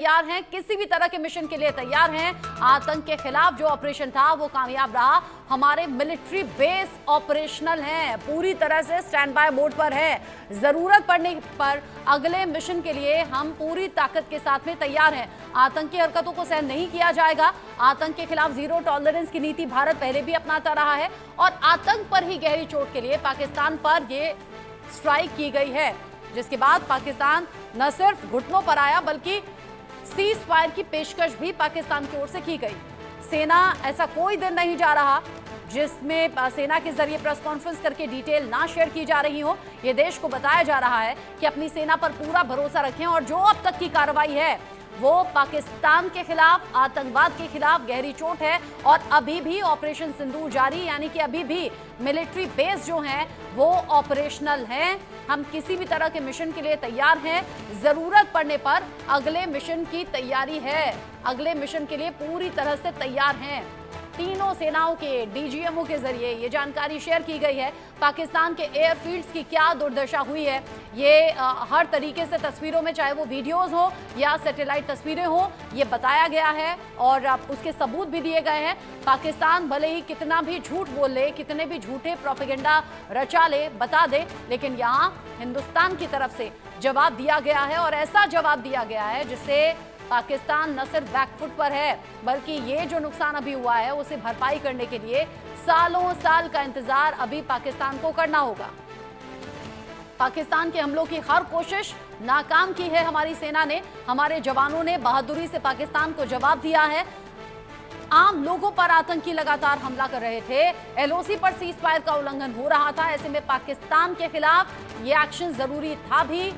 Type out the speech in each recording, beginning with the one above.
तैयार हैं, किसी भी तरह के मिशन के लिए तैयार हैं। आतंक के खिलाफ जो ऑपरेशन था वो कामयाब रहा। हमारे मिलिट्री बेस ऑपरेशनल हैं, पूरी तरह से स्टैंड बाय मोड पर है। जरूरत पड़ने पर अगले मिशन के लिए हम पूरी ताकत के साथ में तैयार हैं। आतंकी हरकतों को सहन नहीं किया जाएगा। आतंक के खिलाफ जीरो टॉलरेंस की नीति भारत पहले भी अपनाता रहा है और आतंक पर ही गहरी चोट के लिए पाकिस्तान पर यह स्ट्राइक की गई है, जिसके बाद पाकिस्तान न सिर्फ घुटनों पर आया बल्कि सीज फायर की पेशकश भी पाकिस्तान की ओर से की गई। सेना ऐसा कोई दिन नहीं जा रहा जिसमें सेना के जरिए प्रेस कॉन्फ्रेंस करके डिटेल ना शेयर की जा रही हो। यह देश को बताया जा रहा है कि अपनी सेना पर पूरा भरोसा रखें और जो अब तक की कार्रवाई है वो पाकिस्तान के खिलाफ, आतंकवाद के खिलाफ गहरी चोट है और अभी भी ऑपरेशन सिंदूर जारी, यानी कि अभी भी मिलिट्री बेस जो हैं वो ऑपरेशनल हैं। हम किसी भी तरह के मिशन के लिए तैयार हैं। जरूरत पड़ने पर अगले मिशन की तैयारी है, अगले मिशन के लिए पूरी तरह से तैयार हैं। तीनों सेनाओं के डीजीएमओ के जरिए ये जानकारी शेयर की गई है। पाकिस्तान के एयरफील्ड्स की क्या दुर्दशा हुई है, ये हर तरीके से तस्वीरों में, चाहे वो वीडियोस हो या सैटेलाइट तस्वीरें हो, ये बताया गया है और उसके सबूत भी दिए गए हैं। पाकिस्तान भले ही कितना भी झूठ बोल ले, कितने भी झूठे प्रोपेगेंडा रचा ले, बता दे, लेकिन यहाँ हिंदुस्तान की तरफ से जवाब दिया गया है और ऐसा जवाब दिया गया है जिससे पाकिस्तान न सिर्फ बैकफुट पर है बल्कि ये जो नुकसान अभी हुआ है उसे भरपाई करने के लिए सालों साल का इंतजार अभी पाकिस्तान को करना होगा। पाकिस्तान के हमलों की हर कोशिश नाकाम की है हमारी सेना ने। हमारे जवानों ने बहादुरी से पाकिस्तान को जवाब दिया है। आम लोगों पर आतंकी लगातार हमला कर रहे थे, एलओसी पर सीज फायर का उल्लंघन हो रहा था। ऐसे में पाकिस्तान के खिलाफ ये एक्शन जरूरी था भी।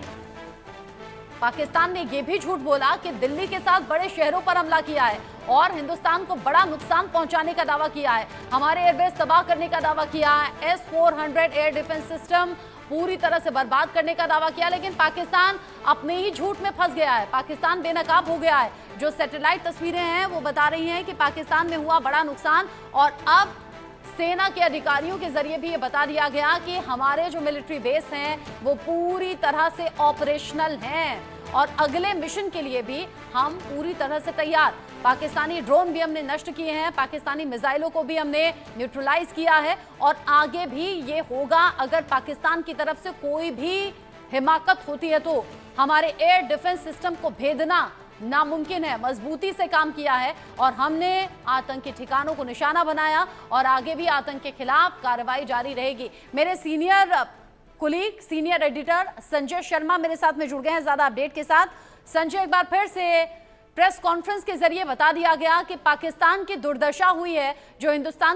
पाकिस्तान ने यह भी झूठ बोला कि दिल्ली के साथ बड़े शहरों पर हमला किया है और हिंदुस्तान को बड़ा नुकसान पहुंचाने का दावा किया है, हमारे एयरबेस तबाह करने का दावा किया है, S-400 एयर डिफेंस सिस्टम पूरी तरह से बर्बाद करने का दावा किया। लेकिन पाकिस्तान अपने ही झूठ में फंस गया है, पाकिस्तान बेनकाब हो गया है। जो सैटेलाइट तस्वीरें हैं वो बता रही हैं कि पाकिस्तान में हुआ बड़ा नुकसान और अब सेना के अधिकारियों के जरिए भी ये बता दिया गया कि हमारे जो मिलिट्री बेस हैं वो पूरी तरह से ऑपरेशनल हैं और अगले मिशन के लिए भी हम पूरी तरह से तैयार। पाकिस्तानी ड्रोन भी हमने नष्ट किए हैं, पाकिस्तानी मिसाइलों को भी हमने न्यूट्रलाइज किया है और आगे भी ये होगा। अगर पाकिस्तान की तरफ से कोई भी हिमाकत होती है तो हमारे एयर डिफेंस सिस्टम को भेदना नामुमकिन है। मजबूती से काम किया है और हमने आतंकी ठिकानों को निशाना बनाया और आगे भी आतंक के खिलाफ कार्रवाई जारी रहेगी। मेरे senior colleague, senior editor Sanjay Sharma मेरे साथ में जुड़ गए हैं ज्यादा अपडेट के साथ। संजय, एक बार फिर से प्रेस कॉन्फ्रेंस के जरिए बता दिया गया कि पाकिस्तान की दुर्दशा हुई है, जो हिंदुस्तान